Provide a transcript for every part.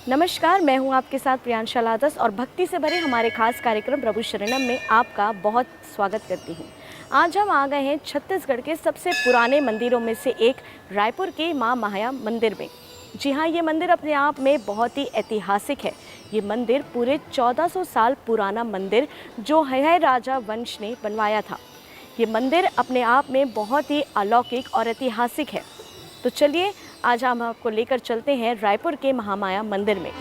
नमस्कार, मैं हूं आपके साथ प्रियांशा लादस और भक्ति से भरे हमारे खास कार्यक्रम प्रभु शरणम में आपका बहुत स्वागत करती हूं। आज हम आ गए हैं छत्तीसगढ़ के सबसे पुराने मंदिरों में से एक रायपुर के मां महाया मंदिर में। जी हां, ये मंदिर अपने आप में बहुत ही ऐतिहासिक है। ये मंदिर पूरे 1400 साल पुराना मंदिर जो है राजा वंश ने बनवाया था। ये मंदिर अपने आप में बहुत ही अलौकिक और ऐतिहासिक है। तो चलिए आज हम आपको लेकर चलते हैं रायपुर के महामाया मंदिर में।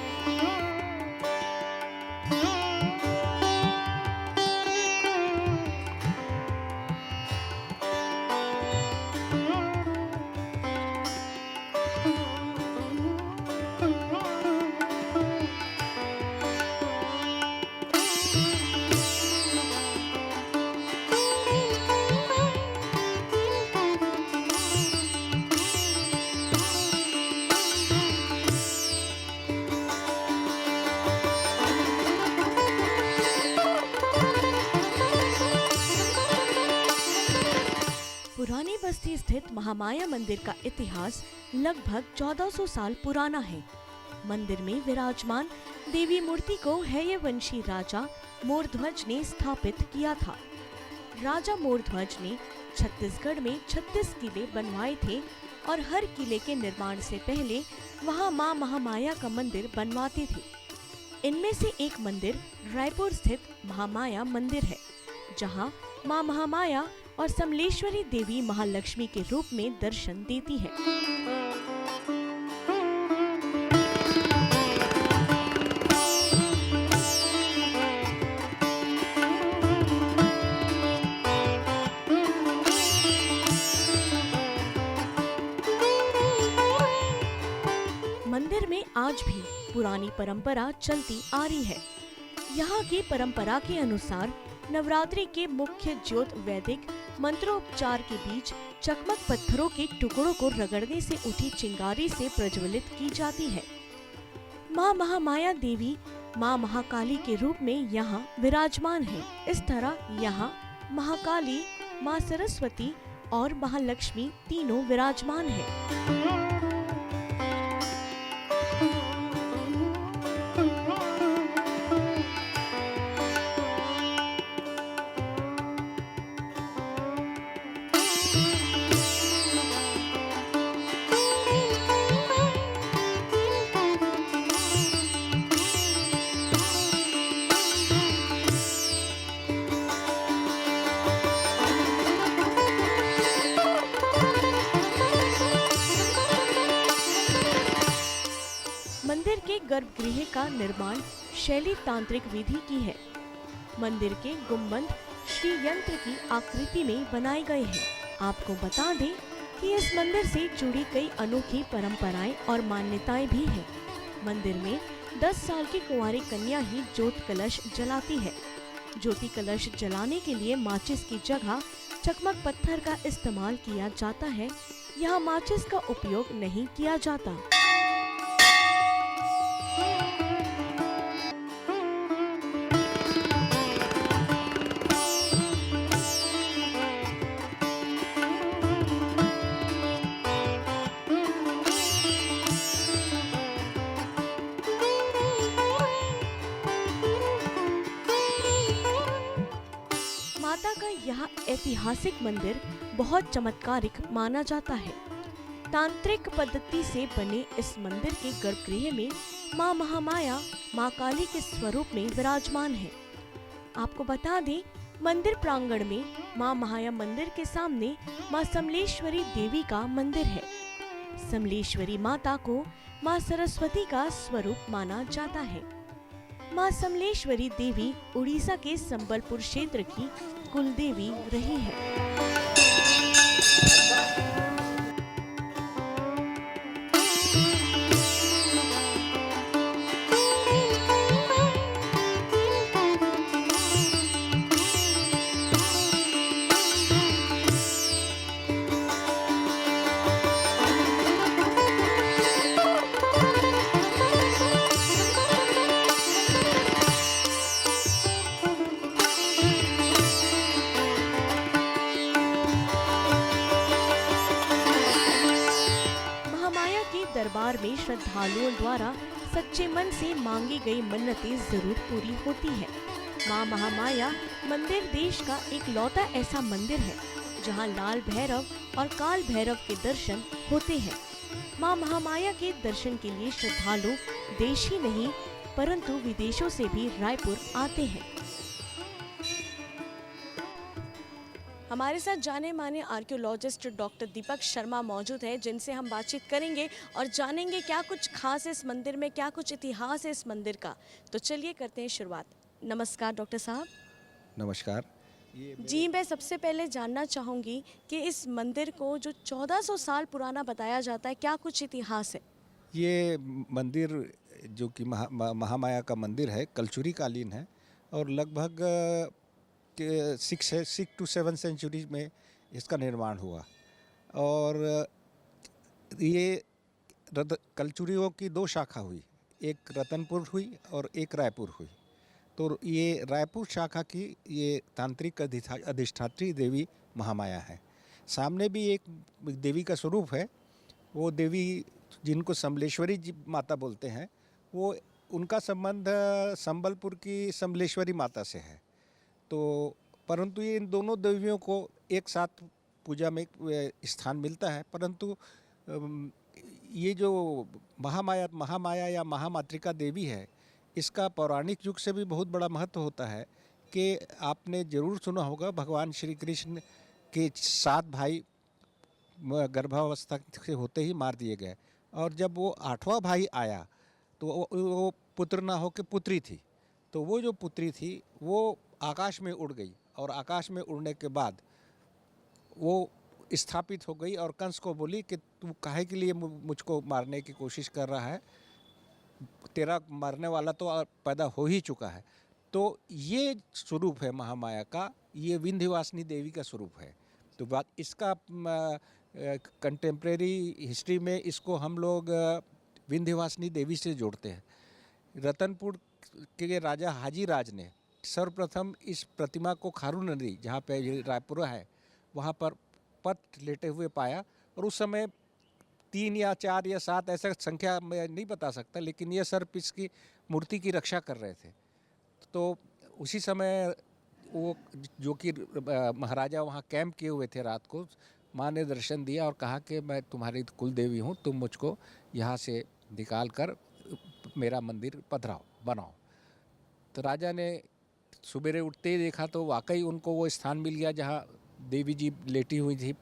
पुरानी बस्ती स्थित महामाया मंदिर का इतिहास लगभग 1400 साल पुराना है। मंदिर में विराजमान देवी मूर्ति को हैयवंशी राजा मोरध्वज ने स्थापित किया था। राजा मोरध्वज ने छत्तीसगढ़ में 36 किले बनवाए थे और हर किले के निर्माण से पहले वहां मां महामाया का मंदिर बनवाते थे। इनमें से एक मंदिर रायपुर स्थित महामाया मंदिर है, जहां मां महामाया और समलेश्वरी देवी महालक्ष्मी के रूप में दर्शन देती है। मंदिर में आज भी पुरानी परंपरा चलती आ रही है। यहाँ की परंपरा के अनुसार नवरात्रि के मुख्य ज्योत वैदिक मंत्रोपचार के बीच चकमक पत्थरों के टुकड़ों को रगड़ने से उठी चिंगारी से प्रज्वलित की जाती है। मां महामाया देवी मां महाकाली के रूप में यहाँ विराजमान है। इस तरह यहाँ महाकाली, मां सरस्वती और महालक्ष्मी तीनों विराजमान है। मंदिर के गर्भगृह का निर्माण शैली तांत्रिक विधि की है। मंदिर के गुंबद श्री यंत्र की आकृति में बनाए गए हैं। आपको बता दें कि इस मंदिर से जुड़ी कई अनोखी परंपराएं और मान्यताएं भी हैं। मंदिर में 10 साल की कुंवारी कन्या ही ज्योत कलश जलाती है। ज्योति कलश जलाने के लिए माचिस की जगह चकमक पत्थर का इस्तेमाल किया जाता है। यहाँ माचिस का उपयोग नहीं किया जाता। माता का यह ऐतिहासिक मंदिर बहुत चमत्कारिक माना जाता है। तांत्रिक पद्धति से बने इस मंदिर के गर्भगृह में मां महामाया मां काली के स्वरूप में विराजमान है। आपको बता दें, मंदिर प्रांगण में मां महाया मंदिर के सामने मां समलेश्वरी देवी का मंदिर है। समलेश्वरी माता को मां सरस्वती का स्वरूप माना जाता है। मां समलेश्वरी देवी उड़ीसा के संबलपुर क्षेत्र की कुलदेवी रही है। दरबार में श्रद्धालुओं द्वारा सच्चे मन से मांगी गई मन्नतें जरूर पूरी होती है। माँ महामाया मंदिर देश का एक लौता ऐसा मंदिर है जहाँ लाल भैरव और काल भैरव के दर्शन होते हैं। माँ महामाया के दर्शन के लिए श्रद्धालु देश ही नहीं परंतु विदेशों से भी रायपुर आते हैं। हमारे साथ जाने माने आर्कियोलॉजिस्ट डॉक्टर दीपक शर्मा मौजूद है, जिनसे हम बातचीत करेंगे और जानेंगे क्या कुछ खास है इस मंदिर में, क्या कुछ इतिहास है इस मंदिर का। तो चलिए करते हैं शुरुआत। नमस्कार डॉक्टर साहब। नमस्कार। जी, मैं सबसे पहले जानना चाहूँगी कि इस मंदिर को जो 1400 साल पुराना बताया जाता है, क्या कुछ इतिहास है? ये मंदिर जो कि महामाया का मंदिर है, कलचुरी कालीन है और लगभग के 6 to 7 सेंचुरी में इसका निर्माण हुआ। और ये कलचुरियों की 2 शाखा हुई, एक रतनपुर हुई और एक रायपुर हुई। तो ये रायपुर शाखा की ये तांत्रिक अधिष्ठात्री देवी महामाया है। सामने भी एक देवी का स्वरूप है, वो देवी जिनको समलेश्वरी जी माता बोलते हैं, वो उनका संबंध संबलपुर की समलेश्वरी माता से है। तो परंतु ये इन दोनों देवियों को एक साथ पूजा में स्थान मिलता है। परंतु ये जो महामाया या महामातृका देवी है, इसका पौराणिक युग से भी बहुत बड़ा महत्व होता है कि आपने ज़रूर सुना होगा भगवान श्री कृष्ण के 7 भाई गर्भावस्था से होते ही मार दिए गए और जब वो 8वां भाई आया तो वो पुत्र ना हो के पुत्री थी। तो वो जो पुत्री थी वो आकाश में उड़ गई और आकाश में उड़ने के बाद वो स्थापित हो गई और कंस को बोली कि तू काहे के लिए मुझको मारने की कोशिश कर रहा है, तेरा मारने वाला तो पैदा हो ही चुका है। तो ये स्वरूप है महामाया का, ये विंध्यवासिनी देवी का स्वरूप है। तो बात इसका कंटेम्प्रेरी हिस्ट्री में इसको हम लोग विंध्यवासिनी देवी से जोड़ते हैं। रतनपुर के राजा हाजीराज ने सर्वप्रथम इस प्रतिमा को खारू नदी, जहाँ पे रायपुर है, वहाँ पर पट लेटे हुए पाया। और उस समय 3 या 4 या 7 ऐसा संख्या मैं नहीं बता सकता, लेकिन ये सर्प इसकी मूर्ति की रक्षा कर रहे थे। तो उसी समय वो जो कि महाराजा वहाँ कैंप किए हुए थे रात को, माँ ने दर्शन दिया और कहा कि मैं तुम्हारी कुल देवी हूँ, तुम मुझको यहाँ से निकाल कर मेरा मंदिर पधराओ, बनाओ। तो राजा ने सुबेरे उठते ही देखा तो वाकई उनको वो स्थान मिल गया जहाँ देवी जी लेटी हुई थी,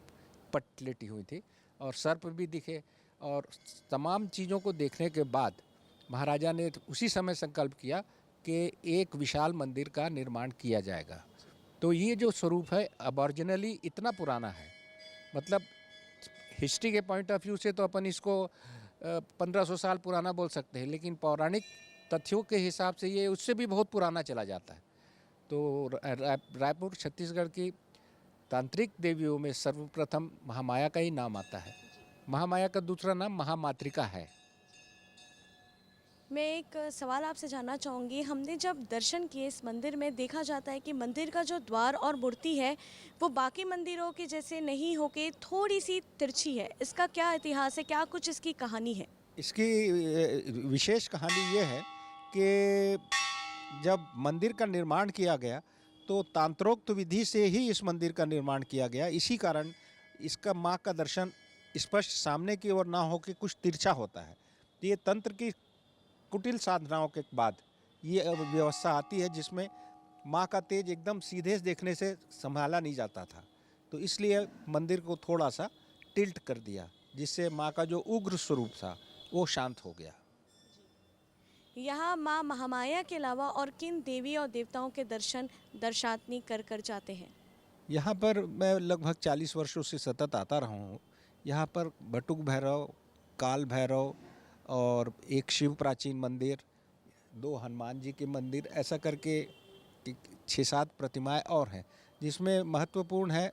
पट लेटी हुई थी और सर्प भी दिखे। और तमाम चीज़ों को देखने के बाद महाराजा ने उसी समय संकल्प किया कि एक विशाल मंदिर का निर्माण किया जाएगा। तो ये जो स्वरूप है अब ओरिजिनली इतना पुराना है, मतलब हिस्ट्री के पॉइंट ऑफ व्यू से तो अपन इसको 1500 साल पुराना बोल सकते हैं, लेकिन पौराणिक तथ्यों के हिसाब से ये उससे भी बहुत पुराना चला जाता है। तो रायपुर छत्तीसगढ़ की तांत्रिक देवियों में सर्वप्रथम महामाया का ही नाम आता है। महामाया का दूसरा नाम महामातृका है। मैं एक सवाल आपसे जानना चाहूँगी, हमने जब दर्शन किए इस मंदिर में, देखा जाता है कि मंदिर का जो द्वार और मूर्ति है वो बाकी मंदिरों के जैसे नहीं होके थोड़ी सी तिरछी है। इसका क्या इतिहास है, क्या कुछ इसकी कहानी है? इसकी विशेष कहानी ये है कि जब मंदिर का निर्माण किया गया तो तांत्रोक्त विधि से ही इस मंदिर का निर्माण किया गया। इसी कारण इसका माँ का दर्शन स्पष्ट सामने की ओर ना हो के कुछ तिरछा होता है। तो ये तंत्र की कुटिल साधनाओं के बाद ये व्यवस्था आती है जिसमें माँ का तेज एकदम सीधे देखने से संभाला नहीं जाता था। तो इसलिए मंदिर को थोड़ा सा टिल्ट कर दिया, जिससे माँ का जो उग्र स्वरूप था वो शांत हो गया। यहाँ माँ महामाया के अलावा और किन देवी और देवताओं के दर्शन दर्शनार्थी कर जाते हैं? यहाँ पर मैं लगभग 40 वर्षों से सतत आता रहा हूँ। यहाँ पर बटुक भैरव, काल भैरव और एक शिव प्राचीन मंदिर, 2 हनुमान जी के मंदिर, ऐसा करके 6-7 प्रतिमाएं और हैं, जिसमें महत्वपूर्ण है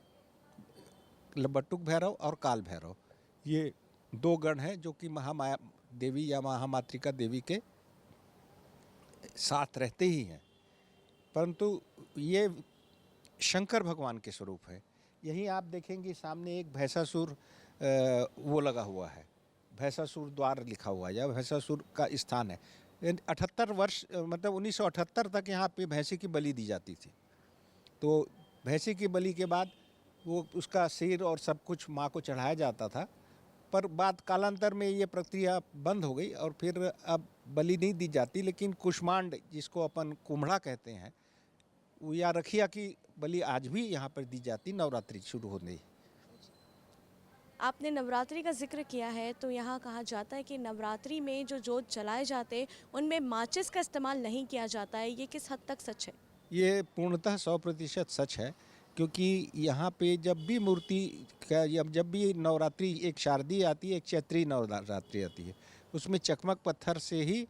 बटुक भैरव और काल भैरव। ये 2 गण हैं जो कि महामाया देवी या महामातृका देवी के साथ रहते ही हैं, परंतु ये शंकर भगवान के स्वरूप है। यहीं आप देखेंगे सामने एक भैंसासुर वो लगा हुआ है, भैंसासुर द्वार लिखा हुआ है, या भैंसासुर का स्थान है। 78 वर्ष मतलब 1978 तक यहाँ पे भैंसे की बलि दी जाती थी। तो भैंसे की बलि के बाद वो उसका सिर और सब कुछ माँ को चढ़ाया जाता था, पर बाद कालांतर में ये प्रक्रिया बंद हो गई और फिर अब बलि नहीं दी जाती, लेकिन कुष्मांड जिसको अपन कुम्हड़ा कहते हैं वो या रखिया की बलि आज भी यहाँ पर दी जाती नवरात्रि शुरू होने ही। आपने नवरात्रि का जिक्र किया है, तो यहाँ कहा जाता है कि नवरात्रि में जो जोत जलाए जाते हैं उनमें माचिस का इस्तेमाल नहीं किया जाता है, ये किस हद तक सच है? ये पूर्णतः 100% सच है, क्योंकि यहाँ पे जब भी मूर्ति का जब भी नवरात्रि, एक शारदीय आती है, एक चैत्री नवरात्रि आती है, उसमें चकमक पत्थर से ही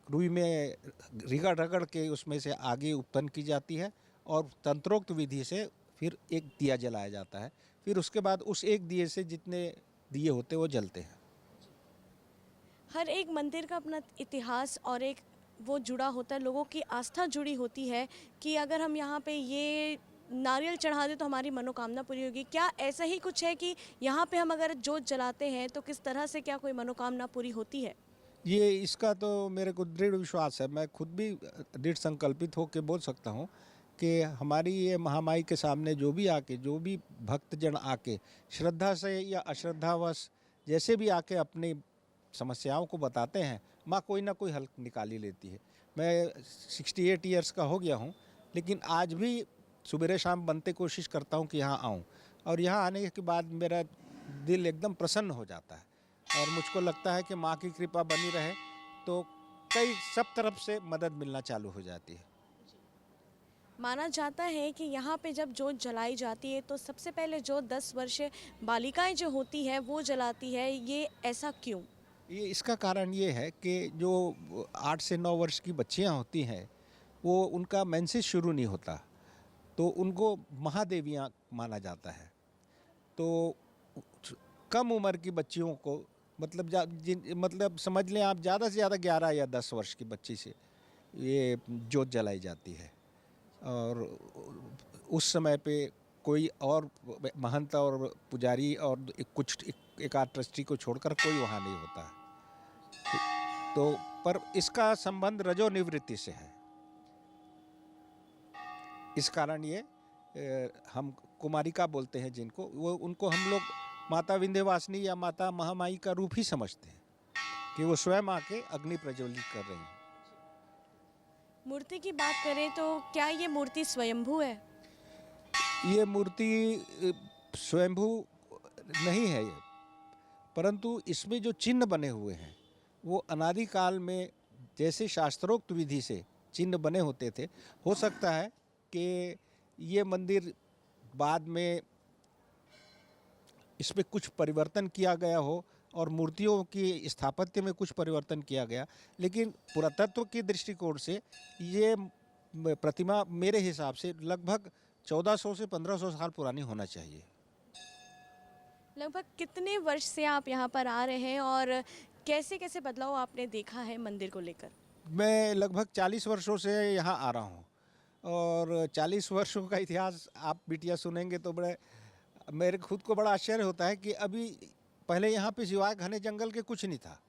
रुई में रगड़ रगड़ के उसमें से आगे उत्पन्न की जाती है और तंत्रोक्त विधि से फिर एक दिया जलाया जाता है। फिर उसके बाद उस एक दिए से जितने दिए होते वो जलते हैं। हर एक मंदिर का अपना इतिहास और एक वो जुड़ा होता है, लोगों की आस्था जुड़ी होती है कि अगर हम यहाँ पे ये नारियल चढ़ा दें तो हमारी मनोकामना पूरी होगी। क्या ऐसा ही कुछ है कि यहाँ पे हम अगर जोत जलाते हैं तो किस तरह से क्या कोई मनोकामना पूरी होती है? ये इसका तो मेरे को दृढ़ विश्वास है, मैं खुद भी दृढ़ संकल्पित होकर बोल सकता हूँ कि हमारी ये महामाई के सामने जो भी आके, जो भी भक्तजन आके श्रद्धा से या अश्रद्धावश जैसे भी आके अपनी समस्याओं को बताते हैं, माँ कोई ना कोई हल निकाल ही लेती है। मैं 68 ईयर्स का हो गया हूँ, लेकिन आज भी सुबह शाम बनते कोशिश करता हूँ कि यहाँ आऊँ, और यहाँ आने के बाद मेरा दिल एकदम प्रसन्न हो जाता है और मुझको लगता है कि माँ की कृपा बनी रहे तो कई सब तरफ से मदद मिलना चालू हो जाती है। माना जाता है कि यहाँ पे जब जोत जलाई जाती है तो सबसे पहले जो 10 वर्षीय बालिकाएं जो होती है वो जलाती है, ये ऐसा क्यों? ये इसका कारण ये है कि जो 8 से 9 वर्ष की बच्चियाँ होती हैं वो उनका मेंसेस शुरू नहीं होता, तो उनको महादेवियाँ माना जाता है। तो कम उम्र की बच्चियों को मतलब समझ लें आप, ज़्यादा से ज़्यादा 11 या 10 वर्ष की बच्ची से ये जोत जलाई जाती है, और उस समय पे कोई और महंत और पुजारी और एक आध ट्रस्टी को छोड़कर कोई वहाँ नहीं होता है। तो पर इसका संबंध रजो निवृत्ति से है, इस कारण ये हम कुमारिका बोलते हैं जिनको, वो उनको हम लोग माता विंध्यवासिनी या माता महामाई का रूप ही समझते हैं कि वो स्वयं आके अग्नि प्रज्वलित कर रही हैं। मूर्ति की बात करें तो क्या ये मूर्ति स्वयंभू है? ये मूर्ति स्वयंभू नहीं है ये, परंतु इसमें जो चिन्ह बने हुए हैं वो अनादिकाल में जैसे शास्त्रोक्त विधि से चिन्ह बने होते थे। हो सकता है कि ये मंदिर बाद में इसमें कुछ परिवर्तन किया गया हो और मूर्तियों की स्थापत्य में कुछ परिवर्तन किया गया, लेकिन पुरातत्व के दृष्टिकोण से ये प्रतिमा मेरे हिसाब से लगभग 1400 से 1500 साल पुरानी होना चाहिए। लगभग कितने वर्ष से आप यहाँ पर आ रहे हैं और कैसे कैसे बदलाव आपने देखा है मंदिर को लेकर? मैं लगभग 40 वर्षों से यहाँ आ रहा हूँ, और 40 वर्षों का इतिहास आप बिटिया सुनेंगे तो मेरे खुद को बड़ा आश्चर्य होता है कि अभी पहले यहाँ पे सिवाय घने जंगल के कुछ नहीं था,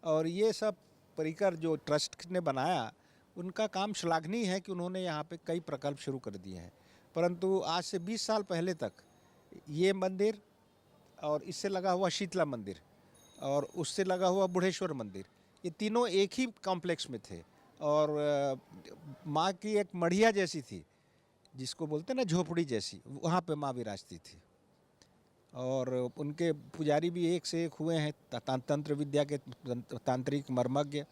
और ये सब परिकर जो ट्रस्ट ने बनाया उनका काम श्लाघनीय है कि उन्होंने यहाँ पे कई प्रकल्प शुरू कर दिए हैं। परंतु आज से 20 साल पहले तक ये मंदिर और इससे लगा हुआ शीतला मंदिर और उससे लगा हुआ बुढ़ेश्वर मंदिर, ये तीनों एक ही कॉम्प्लेक्स में थे, और माँ की एक मढ़िया जैसी थी जिसको बोलते हैं ना झोपड़ी जैसी, वहाँ पे माँ विराजती थी। और उनके पुजारी भी एक से एक हुए हैं, तंत्र विद्या के तांत्रिक मर्मज्ञ।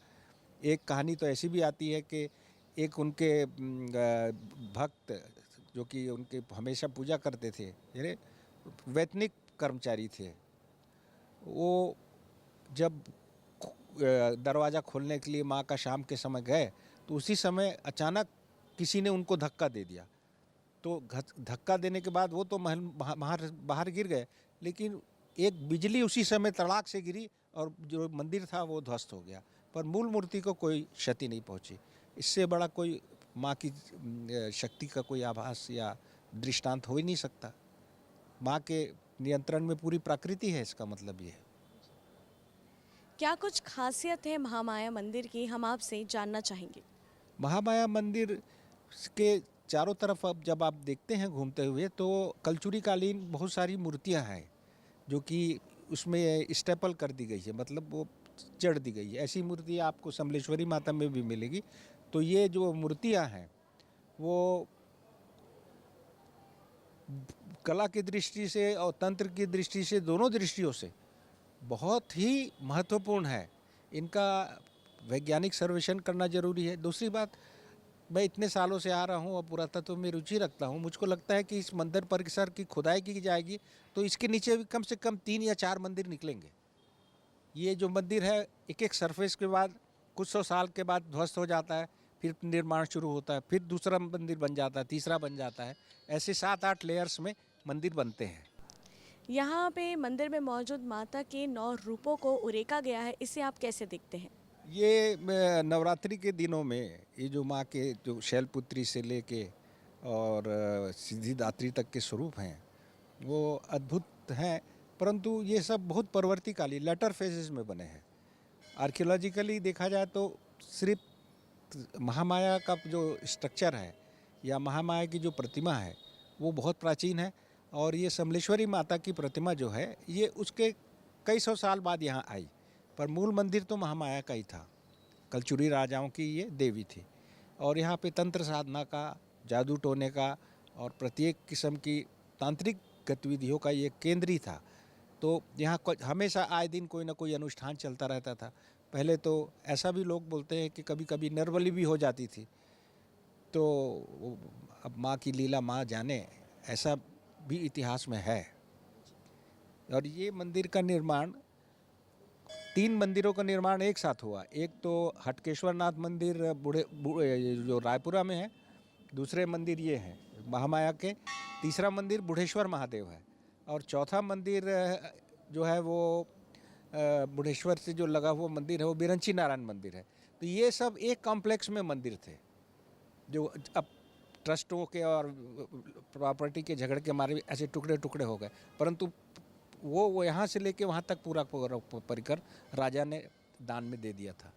एक कहानी तो ऐसी भी आती है कि एक उनके भक्त जो कि उनके हमेशा पूजा करते थे, यानी वैतनिक कर्मचारी थे, वो जब दरवाज़ा खोलने के लिए माँ का शाम के समय गए तो उसी समय अचानक किसी ने उनको धक्का दे दिया। तो धक्का देने के बाद वो तो महल बाहर गिर गए, लेकिन एक बिजली उसी समय तड़ाक से गिरी और जो मंदिर था वो ध्वस्त हो गया, पर मूल मूर्ति को कोई क्षति नहीं पहुंची। इससे बड़ा कोई माँ की शक्ति का कोई आभास या दृष्टांत हो ही नहीं सकता। माँ के नियंत्रण में पूरी प्रकृति है, इसका मतलब ये है। क्या कुछ खासियत है महामाया मंदिर की, हम आपसे जानना चाहेंगे। महामाया मंदिर के चारों तरफ अब जब आप देखते हैं घूमते हुए तो कलचुरी कालीन बहुत सारी मूर्तियां हैं जो कि उसमें स्टेपल कर दी गई है, मतलब वो जड़ दी गई है। ऐसी मूर्ति आपको समलेश्वरी माता में भी मिलेगी। तो ये जो मूर्तियां हैं वो कला की दृष्टि से और तंत्र की दृष्टि से, दोनों दृष्टियों से बहुत ही महत्वपूर्ण है। इनका वैज्ञानिक सर्वेक्षण करना जरूरी है। दूसरी बात, मैं इतने सालों से आ रहा हूँ और पुरातत्व में रुचि रखता हूँ। मुझको लगता है कि इस मंदिर परिसर की खुदाई की जाएगी तो इसके नीचे भी कम से कम 3 या 4 मंदिर निकलेंगे। ये जो मंदिर है एक एक सरफेस के बाद कुछ 100 साल के बाद ध्वस्त हो जाता है, फिर निर्माण शुरू होता है, फिर दूसरा मंदिर बन जाता है, तीसरा बन जाता है। ऐसे 7-8 लेयर्स में मंदिर बनते हैं। यहाँ पे मंदिर में मौजूद माता के 9 रूपों को उरेका गया है, इसे आप कैसे देखते हैं? ये नवरात्रि के दिनों में ये जो माँ के जो शैलपुत्री से लेके और सिद्धिदात्री तक के स्वरूप हैं वो अद्भुत हैं, परंतु ये सब बहुत परवर्तीकाली लेटर फेजेस में बने हैं। आर्कियोलॉजिकली देखा जाए तो सिर्फ महामाया का जो स्ट्रक्चर है या महामाया की जो प्रतिमा है वो बहुत प्राचीन है, और ये समलेश्वरी माता की प्रतिमा जो है ये उसके कई सौ साल बाद यहाँ आई, पर मूल मंदिर तो महामाया का ही था। कलचुरी राजाओं की ये देवी थी और यहाँ पे तंत्र साधना का, जादू टोने का और प्रत्येक किस्म की तांत्रिक गतिविधियों का ये केंद्र ही था। तो यहाँ हमेशा आए दिन कोई ना कोई अनुष्ठान चलता रहता था। पहले तो ऐसा भी लोग बोलते हैं कि कभी कभी नरबली भी हो जाती थी। तो अब माँ की लीला माँ जाने, ऐसा भी इतिहास में है। और ये मंदिर का निर्माण, 3 मंदिरों का निर्माण एक साथ हुआ। एक तो हटकेश्वर नाथ मंदिर जो रायपुरा में है, दूसरे मंदिर ये हैं महामाया के, तीसरा मंदिर बुढ़ेश्वर महादेव है और चौथा मंदिर जो है वो बुढ़ेश्वर से जो लगा हुआ मंदिर है वो बिरंची नारायण मंदिर है। तो ये सब एक कॉम्प्लेक्स में मंदिर थे जो अब ट्रस्टों के और प्रॉपर्टी के झगड़े के मारे ऐसे टुकड़े टुकड़े हो गए, परंतु वो यहाँ से लेके वहाँ तक पूरा परिकर राजा ने दान में दे दिया था।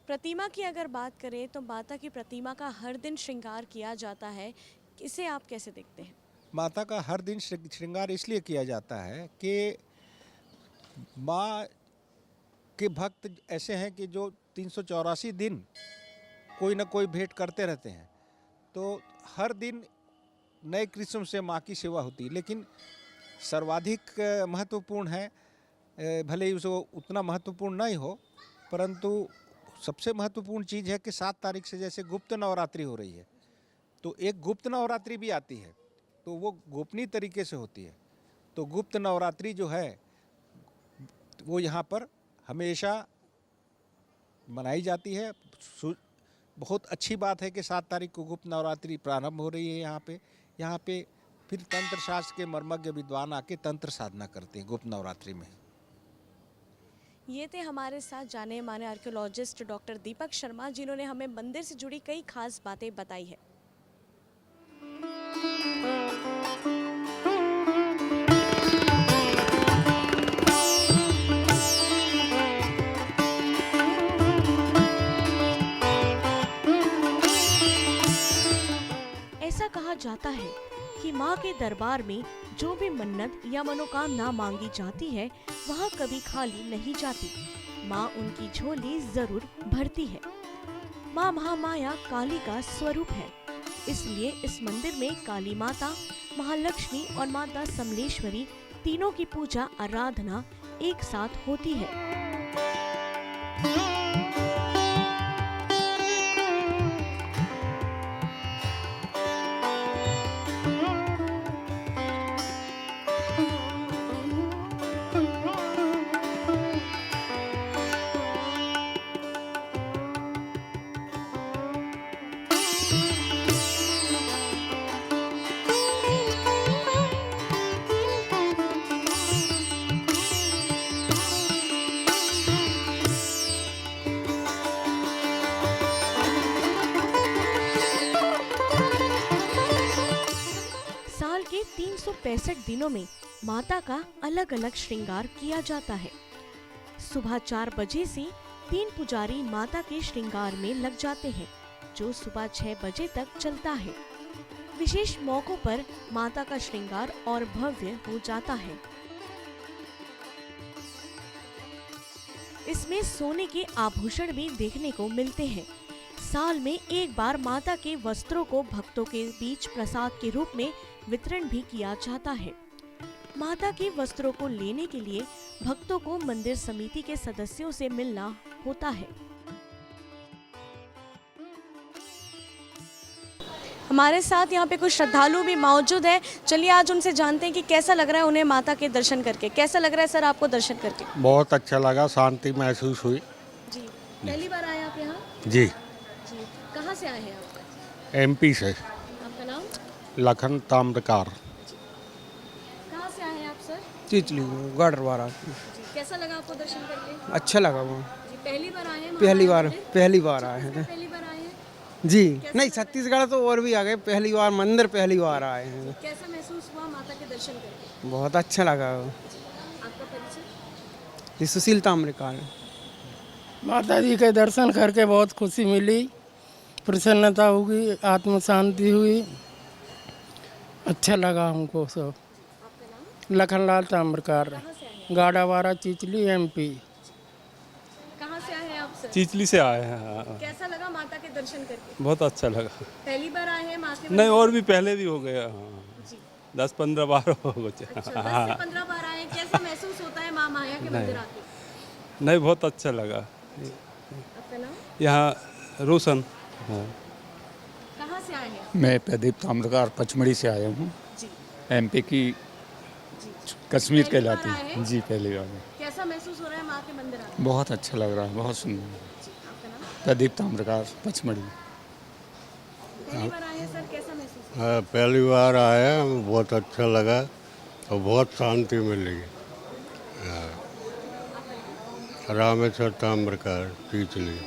प्रतिमा की अगर बात करें तो माता की प्रतिमा का हर दिन श्रृंगार किया जाता है, इसे आप कैसे देखते हैं? माता का हर दिन श्रृंगार इसलिए किया जाता है कि माँ के भक्त ऐसे हैं कि जो 384 दिन कोई ना कोई भेंट करते रहते हैं। तो हर दिन नए किस्म से माँ की सेवा होती है, लेकिन सर्वाधिक महत्वपूर्ण है, भले ही उसको उतना महत्वपूर्ण नहीं हो, परंतु सबसे महत्वपूर्ण चीज़ है कि 7 तारीख से जैसे गुप्त नवरात्रि हो रही है तो एक गुप्त नवरात्रि भी आती है, तो वो गोपनीय तरीके से होती है। तो गुप्त नवरात्रि जो है वो यहाँ पर हमेशा मनाई जाती है। बहुत अच्छी बात है कि 7 तारीख को गुप्त नवरात्रि प्रारंभ हो रही है यहाँ पे फिर तंत्र शास्त्र के मर्मज्ञ विद्वान आके तंत्र साधना करते हैं गुप्त नवरात्रि में। ये थे हमारे साथ जाने माने आर्कियोलॉजिस्ट डॉक्टर दीपक शर्मा, जिन्होंने हमें मंदिर से जुड़ी कई खास बातें बताई है। ऐसा कहा जाता है कि माँ के दरबार में जो भी मन्नत या मनोकामना मांगी जाती है वहाँ कभी खाली नहीं जाती। माँ उनकी झोली जरूर भरती है। माँ महामाया काली का स्वरूप है, इसलिए इस मंदिर में काली माता, महालक्ष्मी और माता समलेश्वरी तीनों की पूजा आराधना एक साथ होती है। साल के 365 दिनों में माता का अलग अलग श्रृंगार किया जाता है। सुबह 4 बजे से 3 पुजारी माता के श्रृंगार में लग जाते हैं, जो सुबह 6 बजे तक चलता है। विशेष मौकों पर माता का श्रृंगार और भव्य हो जाता है। इसमें सोने के आभूषण भी देखने को मिलते हैं। साल में एक बार माता के वस्त्रों को भक्तों के बीच प्रसाद के रूप में वितरण भी किया जाता है। माता के वस्त्रों को लेने के लिए भक्तों को मंदिर समिति के सदस्यों से मिलना होता है। हमारे साथ यहाँ पे कुछ श्रद्धालु भी मौजूद हैं। चलिए आज उनसे जानते हैं कि कैसा लग रहा है उन्हें माता के दर्शन करके। कैसा लग रहा है सर आपको दर्शन करके? बहुत अच्छा लगा, शांति महसूस हुई। जी, पहली बार आए आप यहाँ? जी, जी, कहाँ से आए हैं आप? एमपी से। आपका नाम? लखन ताम्रकार। कहाँ से आए हैं आप सर? चिचली गढ़वारा। जी, कैसा लगा आपको दर्शन करके? अच्छा लगा वो। जी, पहली बार आए हैं? पहली बार मंदिर? आए हैं। पहली बार आए हैं? जी नहीं, छत्तीसगढ़ तो और भी आ गए, पहली बार मंदिर पहली बार आए हैं। कैसा महसूस हुआ माता के दर्शन करके? बहुत अच्छा लगा वो। आपका परिचय? जी, सुशील ताम्रकार। माता जी के दर्शन करके बहुत खुशी मिली, प्रसन्नता हुई, आत्म शांति हुई, अच्छा लगा हमको सब। लखनलाल ताम्रकार, गाड़ावारा, चिचली, एमपी। कहाँ से आए हैं आप सर? चिचली से आए हैं। हाँ। कैसा लगा माता के दर्शन करके? बहुत अच्छा लगा। पहली बार आए हैं माँ के नहीं, और भी पहले भी हो गया। हाँ, जी। 10-15 बार हो गए। अच्छा, 10 से 15 बार आए हैं। कैसा महसूस होता है माँ माया के मंदिर आके? नहीं, बहुत अच्छा लगा। आपका नाम? यहाँ रोशन। हाँ। कहाँ से आए हैं? मैं प्रदीप ताम्रकार पचमढ़ी से आया हूँ। जी, एमपी की कश्मीर पहली बार कहलाती आए है। हैं? जी, पहली बार। कैसा महसूस हो रहा है माँ के मंदिर आके? बहुत अच्छा लग रहा है, बहुत सुंदर। जी, आपका नाम? प्रदीप ताम्रकार पचमढ़ी। पहली बार आए हैं सर, कैसा महसूस हो? हाँ, पहली बार आया, बहुत अच्छा लगा और बहुत शांति मिली। हाँ। रामेश्वर ताम्रकार, चिचली।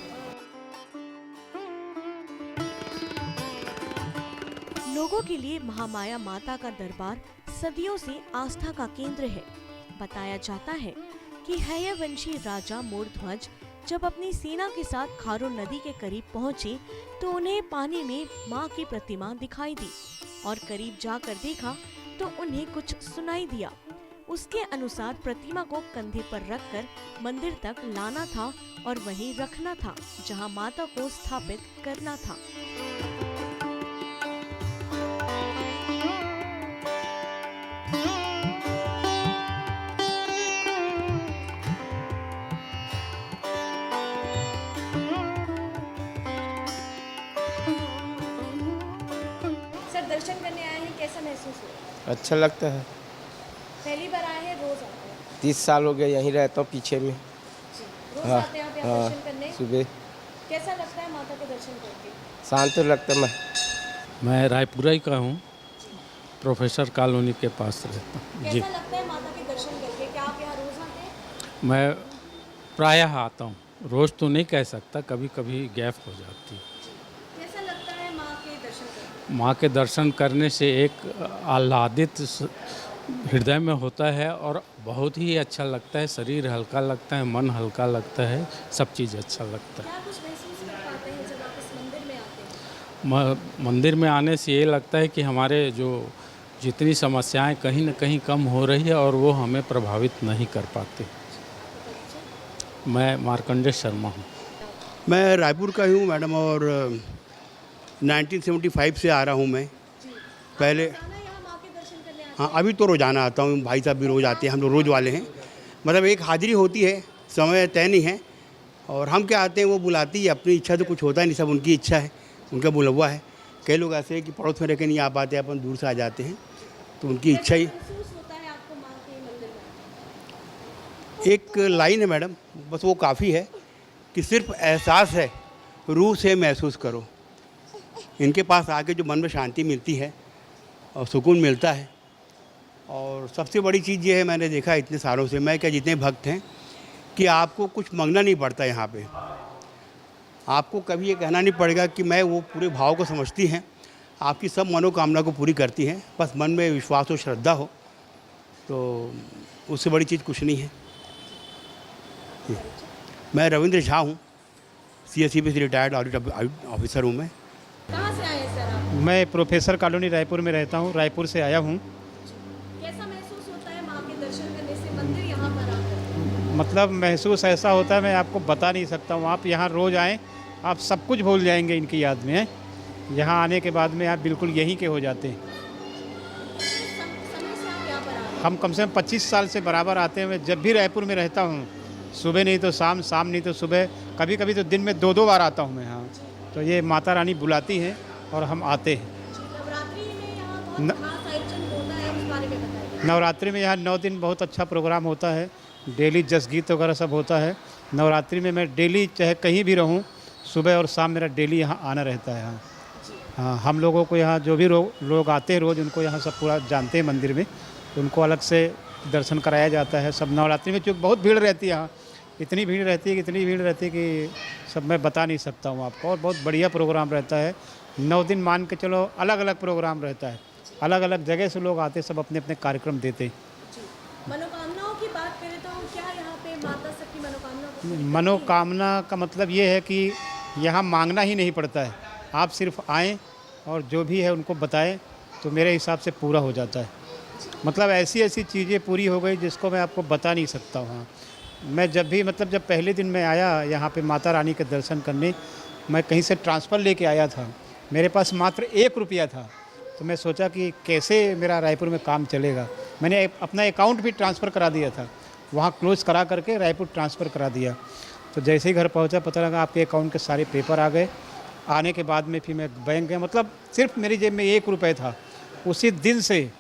लोगों के लिए महामाया माता का दरबार सदियों से आस्था का केंद्र है। बताया जाता है कि हैयवंशी राजा मोरध्वज जब अपनी सेना के साथ खारो नदी के करीब पहुंचे तो उन्हें पानी में मां की प्रतिमा दिखाई दी और करीब जाकर देखा तो उन्हें कुछ सुनाई दिया। उसके अनुसार प्रतिमा को कंधे पर रखकर मंदिर तक लाना था और वहीं रखना था जहां माता को स्थापित करना था। दर्शन करने आए हैं, कैसा महसूस हुआ? अच्छा लगता है। पहली बार आए हैं, रोज आते हैं? 30 साल हो गए यहीं रहता हूँ पीछे में। जी, रोज हाँ, आते हैं आप यहाँ हाँ, दर्शन करने? सुबह कैसा लगता है माता के दर्शन करके? शांत लगता है। मैं रायपुरा ही का हूँ, प्रोफेसर कॉलोनी के पास रहता हूँ। जी, कैसा लगता है माता के दर्शन करके? क्या आप यहाँ रोज आते हैं? मैं प्रायः आता हूँ, रोज़ तो नहीं कह सकता, कभी कभी गैप हो जाती है। कैसा लगता है माँ के दर्शन करके? माँ के दर्शन करने से एक आह्लादित हृदय में होता है और बहुत ही अच्छा लगता है, शरीर हल्का लगता है, मन हल्का लगता है, सब चीज़ अच्छा लगता है। क्या कुछ महसूस कर पाते हैं जब आप इस मंदिर में आते हैं? मंदिर में आने से ये लगता है कि हमारे जो जितनी समस्याएं कहीं न कहीं कम हो रही है और वो हमें प्रभावित नहीं कर पाते। मैं मार्कंडेय शर्मा हूँ। मैं रायपुर का ही हूँ मैडम, और 1975 से आ रहा हूँ मैं। पहले हाँ, अभी तो रोज़ाना आता हूँ, भाई साहब भी रोज़ आते हैं, हम लोग रोज़ वाले हैं। मतलब एक हाजिरी होती है, समय तय नहीं है, और हम क्या आते हैं वो बुलाती है, अपनी इच्छा तो कुछ होता है नहीं, सब उनकी इच्छा है, उनका बुलवा है। कई लोग ऐसे हैं कि पड़ोस में रह के नहीं आ पाते, अपन दूर से आ जाते हैं, तो उनकी इच्छा ही। एक लाइन है मैडम, बस वो काफ़ी है कि सिर्फ एहसास है, रूह से महसूस करो। इनके पास आके जो मन में शांति मिलती है और सुकून मिलता है, और सबसे बड़ी चीज़ ये है, मैंने देखा है इतने सालों से, मैं क्या जितने भक्त हैं, कि आपको कुछ मांगना नहीं पड़ता यहाँ पे। आपको कभी ये कहना नहीं पड़ेगा कि मैं, वो पूरे भाव को समझती हैं, आपकी सब मनोकामना को पूरी करती हैं। बस मन में विश्वास हो, श्रद्धा हो, तो उससे बड़ी चीज़ कुछ नहीं है। मैं रविंद्र झा हूँ, CSCB से रिटायर्ड ऑडिट ऑफिसर हूँ मैं। कहाँ से आए सर आप? मैं प्रोफेसर कॉलोनी रायपुर में रहता हूँ, रायपुर से आया हूँ। कैसा महसूस होता है माँ के दर्शन करने से, मंदिर यहाँ पर आकर? मतलब महसूस ऐसा होता है, मैं आपको बता नहीं सकता हूँ। आप यहाँ रोज़ आएँ, आप सब कुछ भूल जाएंगे इनकी याद में। यहाँ आने के बाद में आप बिल्कुल यहीं के हो जाते हैं। समय से आप यहाँ पर आ रहे हैं? हम कम से कम 25 साल से बराबर आते हैं। मैं जब भी रायपुर में रहता हूँ, सुबह नहीं तो शाम, शाम नहीं तो सुबह, कभी कभी तो दिन में 2-2 बार आता हूँ मैं यहाँ। तो ये माता रानी बुलाती हैं और हम आते हैं। नवरात्रि में यहाँ बहुत खास आयोजन होता है, उस बारे में बताइए। नवरात्रि में यहाँ 9 दिन बहुत अच्छा प्रोग्राम होता है। डेली जस गीत वगैरह सब होता है। नवरात्रि में मैं डेली चाहे कहीं भी रहूँ, सुबह और शाम मेरा डेली यहाँ आना रहता है। हाँ हाँ, हम लोगों को यहाँ जो भी लोग आते हैं रोज़, उनको यहाँ सब पूरा जानते हैं मंदिर में, उनको अलग से दर्शन कराया जाता है। सब नवरात्रि में चूँकि बहुत भीड़ रहती है यहाँ, इतनी भीड़ रहती है कि सब मैं बता नहीं सकता हूँ आपको। और बहुत बढ़िया प्रोग्राम रहता है। 9 दिन मान के चलो, अलग अलग प्रोग्राम रहता है, अलग अलग जगह से लोग आते, सब अपने अपने कार्यक्रम देते हैं। मनोकामनाओं की बात करें तो क्या यहाँ पे माता सबकी मनोकामना? मनोकामना का मतलब ये है कि यहाँ मांगना ही नहीं पड़ता है। आप सिर्फ आएँ और जो भी है उनको बताएं तो मेरे हिसाब से पूरा हो जाता है। मतलब ऐसी ऐसी चीज़ें पूरी हो गई जिसको मैं आपको बता नहीं सकता हूँ। मैं जब पहले दिन मैं आया यहाँ पे माता रानी के दर्शन करने, मैं कहीं से ट्रांसफ़र लेके आया था, मेरे पास मात्र 1 रुपया था। तो मैं सोचा कि कैसे मेरा रायपुर में काम चलेगा। मैंने अपना अकाउंट भी ट्रांसफ़र करा दिया था, वहाँ क्लोज़ करा करके रायपुर ट्रांसफ़र करा दिया। तो जैसे ही घर पहुँचा, पता लगा आपके अकाउंट के सारे पेपर आ गए। आने के बाद में फिर मैं बैंक गया, मतलब सिर्फ मेरी जेब में 1 रुपये था। उसी दिन से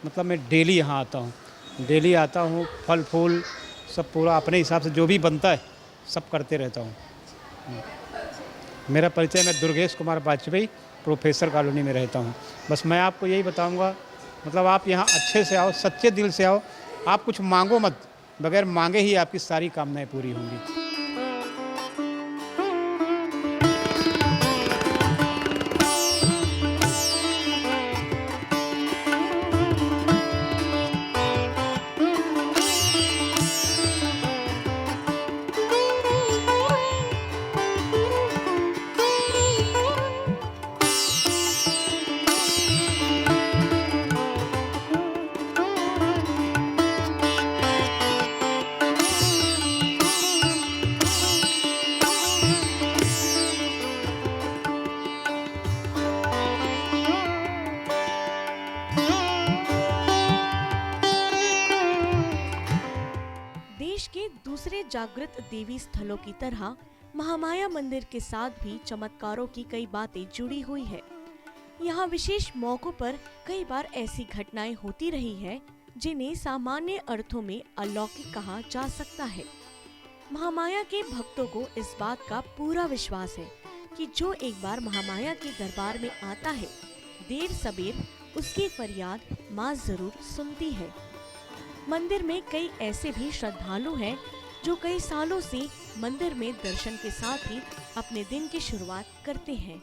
मतलब मैं डेली यहाँ आता हूँ, डेली आता हूँ। फल फूल सब पूरा अपने हिसाब से जो भी बनता है सब करते रहता हूँ। मेरा परिचय, मैं दुर्गेश कुमार वाजपेयी, प्रोफेसर कॉलोनी में रहता हूँ। बस मैं आपको यही बताऊँगा, मतलब आप यहाँ अच्छे से आओ, सच्चे दिल से आओ। आप कुछ मांगो मत, बगैर मांगे ही आपकी सारी कामनाएँ पूरी होंगी। देश के दूसरे जागृत देवी स्थलों की तरह महामाया मंदिर के साथ भी चमत्कारों की कई बातें जुड़ी हुई है। यहाँ विशेष मौकों पर कई बार ऐसी घटनाएं होती रही है जिन्हें सामान्य अर्थों में अलौकिक कहा जा सकता है। महामाया के भक्तों को इस बात का पूरा विश्वास है कि जो एक बार महामाया के दरबार में आता है, देर सबेर उसकी फरियाद माँ जरूर सुनती है। मंदिर में कई ऐसे भी श्रद्धालु हैं जो कई सालों से मंदिर में दर्शन के साथ ही अपने दिन की शुरुआत करते हैं।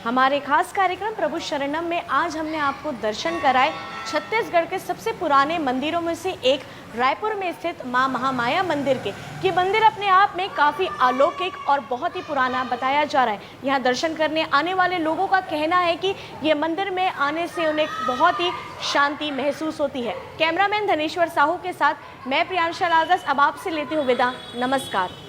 हमारे खास कार्यक्रम प्रभु शरणम में आज हमने आपको दर्शन कराए छत्तीसगढ़ के सबसे पुराने मंदिरों में से एक रायपुर में स्थित मां महामाया मंदिर के। ये मंदिर अपने आप में काफ़ी अलौकिक और बहुत ही पुराना बताया जा रहा है। यहाँ दर्शन करने आने वाले लोगों का कहना है कि ये मंदिर में आने से उन्हें बहुत ही शांति महसूस होती है। कैमरामैन धनेश्वर साहू के साथ मैं प्रियांशा लालदस अब आपसे लेती हूँ विदा। नमस्कार।